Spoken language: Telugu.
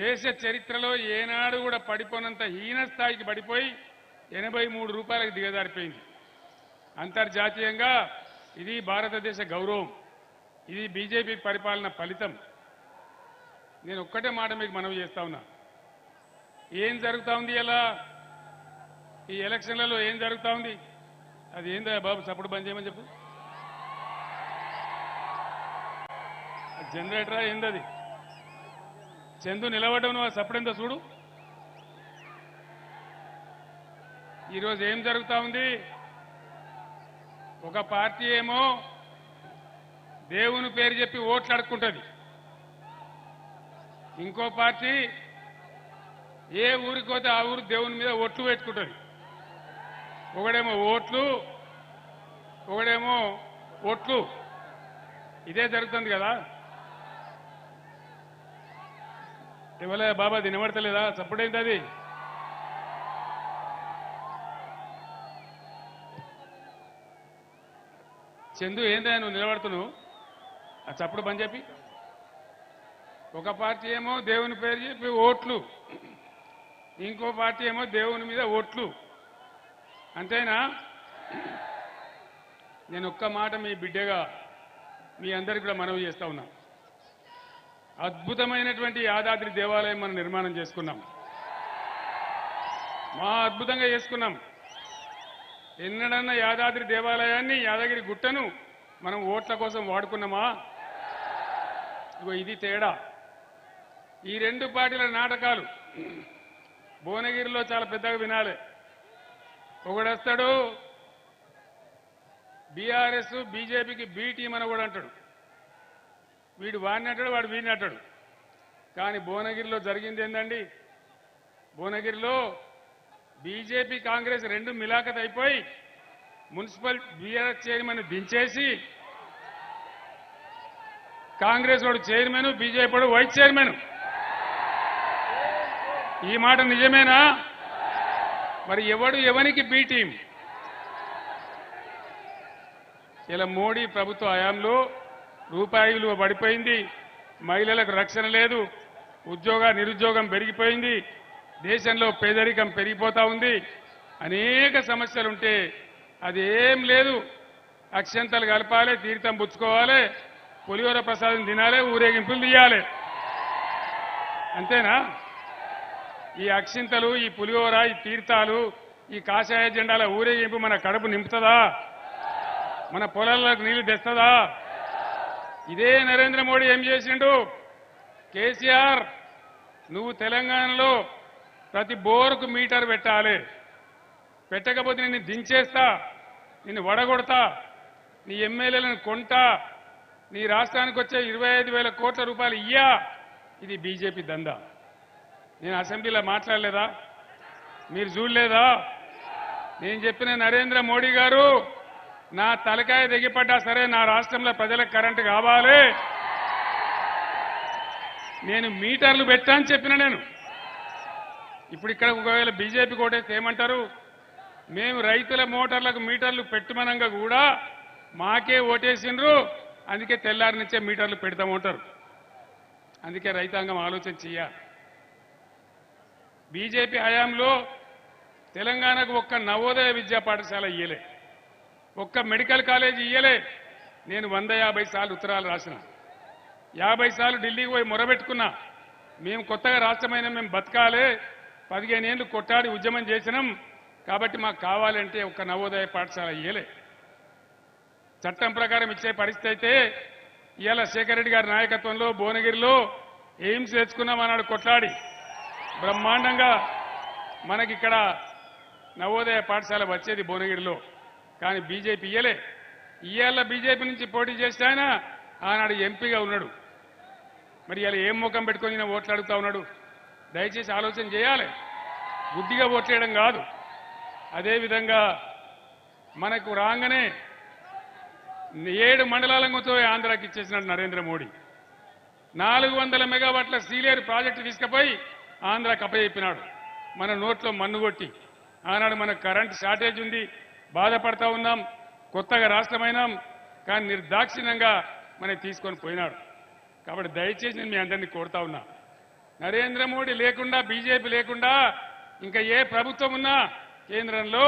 దేశ చరిత్రలో ఏనాడు కూడా పడిపోనంత హీన స్థాయికి పడిపోయి 83 రూపాయలకు దిగజారిపోయింది. అంతర్జాతీయంగా ఇది భారతదేశ గౌరవం, ఇది బీజేపీ పరిపాలన ఫలితం. నేను ఒక్కటే మాట మీకు మనవి చేస్తా ఉన్నా. ఏం జరుగుతా ఉంది ఇలా ఈ ఎలక్షన్లలో ఏం జరుగుతా ఉంది? అది ఏందా బాబు, సపోర్ట్ బంద్ చేయమని చెప్పు. జనరేటరా ఏందది? చందు నిలబడ్డం, నువ్వు సప్పుడెంతో చూడు. ఈరోజు ఏం జరుగుతా ఉంది? ఒక పార్టీ ఏమో దేవుని పేరు చెప్పి ఓట్లు అడుక్కుంటుంది, ఇంకో పార్టీ ఏ ఊరికి పోతే ఆ ఊరు దేవుని మీద ఓట్లు పెట్టుకుంటుంది. ఒకడేమో ఓట్లు, ఒకడేమో ఓట్లు. ఇదే జరుగుతుంది కదా. ఇవ్వలే బాబా, అది నిలబడతలేదా? చప్పుడైంది అది. చందు ఏందా నువ్వు నిలబడుతున్నావు? ఆ చప్పుడు బంద్ చెప్పి. ఒక పార్టీ ఏమో దేవుని పేరు చెప్పి ఓట్లు, ఇంకో పార్టీ ఏమో దేవుని మీద ఓట్లు. అంతేనా? నేను ఒక్క మాట మీ బిడ్డగా మీ అందరికీ కూడా మనవి చేస్తా ఉన్నా. అద్భుతమైనటువంటి యాదాద్రి దేవాలయం మనం నిర్మాణం చేసుకున్నాం. మా అద్భుతంగా చేసుకున్నాం. ఎన్నడన్నా యాదాద్రి దేవాలయాన్ని, యాదగిరి గుట్టను మనం ఓట్ల కోసం వాడుకున్నామా? ఇగో ఇది తేడా. ఈ రెండు పార్టీల నాటకాలు భువనగిరిలో చాలా పెద్దగా వినాలి. ఒకడొస్తాడు బీఆర్ఎస్ బీజేపీకి బీ టీం అని కూడా అంటాడు. వీడు వాడిని అంటాడు, వాడు వీడిని అంటాడు. కానీ భువనగిరిలో జరిగింది ఏందండి? భువనగిరిలో బీజేపీ కాంగ్రెస్ రెండు మిలాఖత్ అయిపోయి మున్సిపల్ బీఆర్ఎస్ చైర్మన్ దించేసి కాంగ్రెస్ వాడు చైర్మన్, బీజేపీ వాడు వైస్ చైర్మన్. ఈ మాట నిజమేనా? మరి ఎవడు ఎవనికి బీ టీం? ఇలా మోడీ ప్రభుత్వ హయాంలో రూపాయి విలువ పడిపోయింది, మహిళలకు రక్షణ లేదు, నిరుద్యోగం పెరిగిపోయింది, దేశంలో పేదరికం పెరిగిపోతా ఉంది, అనేక సమస్యలుంటే అది ఏం లేదు. అక్షంతలు కలపాలి, తీర్థం పుచ్చుకోవాలి, పులిహోర ప్రసాదం తినాలి, ఊరేగింపులు తీయాలి. అంతేనా? ఈ అక్షింతలు, ఈ పులిహోర, ఈ తీర్థాలు, ఈ కాషాయ జెండాల ఊరేగింపు మన కడుపు నింపుతుందా? మన పొలాలకు నీళ్లు తెస్తుందా? ఇదే నరేంద్ర మోడీ ఏం చేసిండు? కేసీఆర్, నువ్వు తెలంగాణలో ప్రతి బోరుకు మీటర్ పెట్టాలి, పెట్టకపోతే నిన్ను దించేస్తా, నిన్ను వడగొడతా, నీ ఎమ్మెల్యేలను కొంటా, నీ రాష్ట్రానికి వచ్చే 25,000 కోట్ల రూపాయలు ఇయ్యా. ఇది బీజేపీ దందా. నేను అసెంబ్లీలో మాట్లాడలేదా? మీరు చూడలేదా? నేను చెప్పిన నరేంద్ర మోడీ గారు, నా తలకాయ దిగిపడ్డా సరే నా రాష్ట్రంలో ప్రజలకు కరెంటు కావాలి, నేను మీటర్లు పెట్టా అని చెప్పిన. నేను ఇప్పుడు ఇక్కడ ఒకవేళ బీజేపీ కోటేస్తే ఏమంటారు? మేము రైతుల మోటార్లకు మీటర్లు పెట్టమనంగా కూడా మాకే ఓటేసిండ్రు, అందుకే తెల్లారి నుంచే మీటర్లు పెడతామంటారు. అందుకే రైతాంగం ఆలోచన చెయ్యాలి. బీజేపీ హయాంలో తెలంగాణకు ఒక్క నవోదయ విద్యా పాఠశాల ఇయ్యలే, ఒక్క మెడికల్ కాలేజీ ఇయ్యలే. నేను 150 సార్లు ఉత్తరాలు రాసిన, 50 సార్లు ఢిల్లీకి పోయి మొరబెట్టుకున్నా. మేము కొత్తగా రాష్ట్రమైన మేము బతకాలి, 15 ఏళ్ళు కొట్టాడి ఉద్యమం చేసినాం, కాబట్టి మాకు కావాలంటే ఒక్క నవోదయ పాఠశాల ఇయ్యలే. చట్టం ప్రకారం ఇచ్చే పరిస్థితి అయితే ఇవాళ శేఖర్ రెడ్డి గారి నాయకత్వంలో భువనగిరిలో ఎయిమ్స్ తెచ్చుకున్నాం అన్నాడు కొట్లాడి. బ్రహ్మాండంగా మనకిక్కడ నవోదయ పాఠశాల వచ్చేది భువనగిరిలో. కానీ బీజేపీ ఇయ్యలే. ఇవాళ బీజేపీ నుంచి పోటీ చేస్తే ఆయన ఆనాడు ఎంపీగా ఉన్నాడు. మరి ఇలా ఏం ముఖం పెట్టుకొని ఓట్లు అడుగుతా ఉన్నాడు? దయచేసి ఆలోచన చేయాలి, గుడ్డిగా ఓట్లేయడం కాదు. అదేవిధంగా మనకు రాగానే 7 మండలాలతో ఆంధ్రాకి ఇచ్చేసినాడు నరేంద్ర మోడీ. 400 మెగావాట్ల సీలేరు ప్రాజెక్టు తీసుకుపోయి ఆంధ్రాకి అప్పచెప్పినాడు. మన నోట్లో మన్ను కొట్టి. ఆనాడు మనకు కరెంట్ షార్టేజ్ ఉంది, బాధపడతా ఉన్నాం, కొత్తగా రాష్ట్రమైనాం, కానీ నిర్దాక్షిణ్యంగా మనకి తీసుకొని పోయినాడు. కాబట్టి దయచేసి నేను మీ అందరినీ కోరుతా ఉన్నా, నరేంద్ర మోడీ లేకుండా బీజేపీ లేకుండా ఇంకా ఏ ప్రభుత్వం ఉన్నా కేంద్రంలో